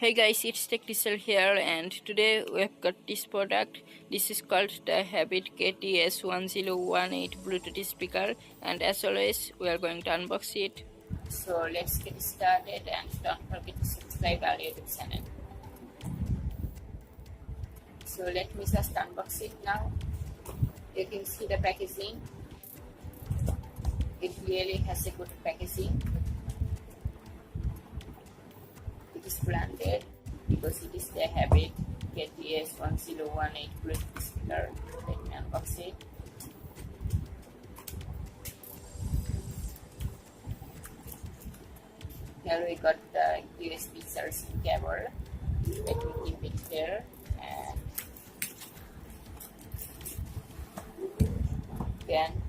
Hey guys, it's Technical here, and today we have got this product. This is called the Havit KTS-1018 Bluetooth speaker, and as always we are going to unbox it. So let's get started, and don't forget to subscribe our YouTube channel. So let me just unbox it now. You can see the packaging. It really has a good packaging. It is branded because it is the Havit KTS-1018 Bluetooth speaker. Let me unbox it. Here we got the USB charging cable. Let me keep it here, and then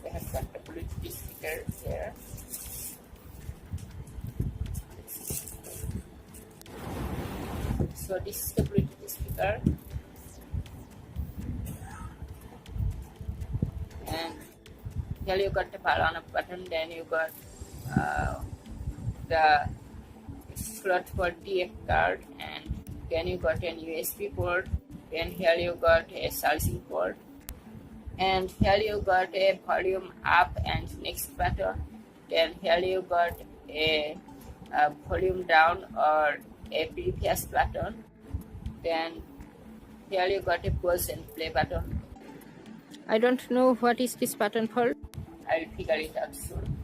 we have got the Bluetooth speaker here. So this is the Bluetooth speaker, and here you got the power on off button. Then you got the slot for DF card, and then you got an USB port. Then here you got a charging port, and here you got a volume up and next button. Then here you got a volume down or a previous button. Then here you got a pause and play button. I don't know what is this button for. I'll figure it out soon.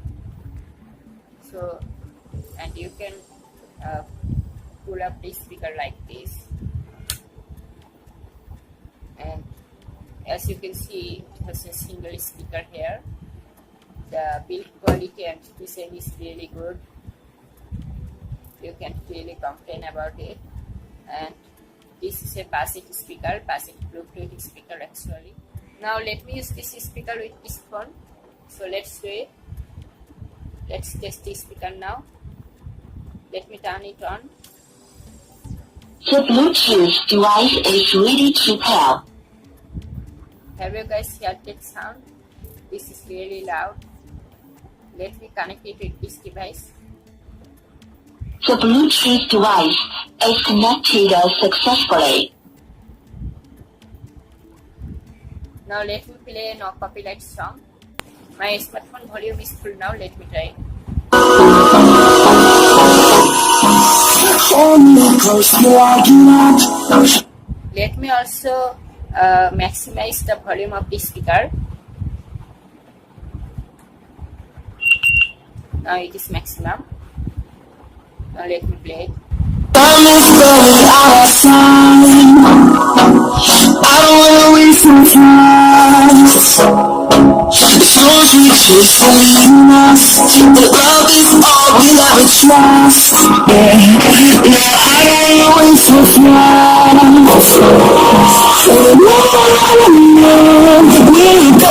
So, and you can pull up this speaker like this, and as you can see, it has a single speaker here. The build quality and design is really good. You can't really complain about it. And this is a passive speaker, passive Bluetooth speaker actually. Now let me use this speaker with this phone. So let's do it. Let's test this speaker now. Let me turn it on. The Bluetooth device is ready to pair. Have you guys heard that sound? This is really loud. Let me connect it with this device. The Bluetooth device is connected successfully. Now let me play a no copyright song. My smartphone volume is full now. Let me try. Let me also maximize the volume of this speaker. Now it is maximum. Now let me play it. Time is running out of time. I don't wanna waste my time. Songs we chase for us, but love is all we ever trust. Yeah, yeah, I don't wanna waste my time. We go through the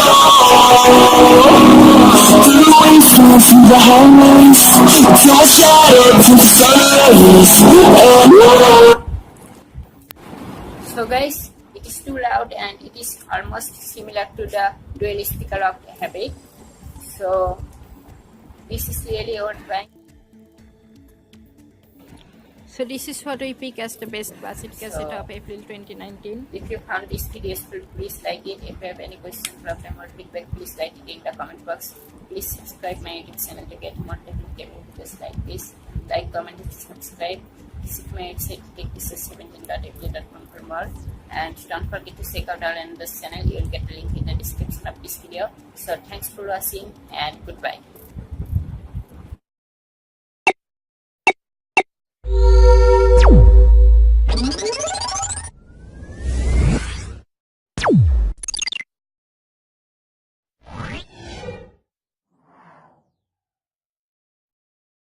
wastelands, through the highways, till we're shattered to the sun rays. So guys, it is too loud and it is almost similar to the dual speaker of Havit. So this is really worth buying. So this is what we pick as the best passive cassette of April 2019. If you found this video useful, please like it. If you have any question, problem or feedback, please write it in the comment box. Please subscribe my YouTube channel to get more technical videos like this. Like, comment, and subscribe. Visit my website KTS-1018.com for more. And don't forget to check out our another channel. You will get a link in the description of this video. So thanks for watching and goodbye.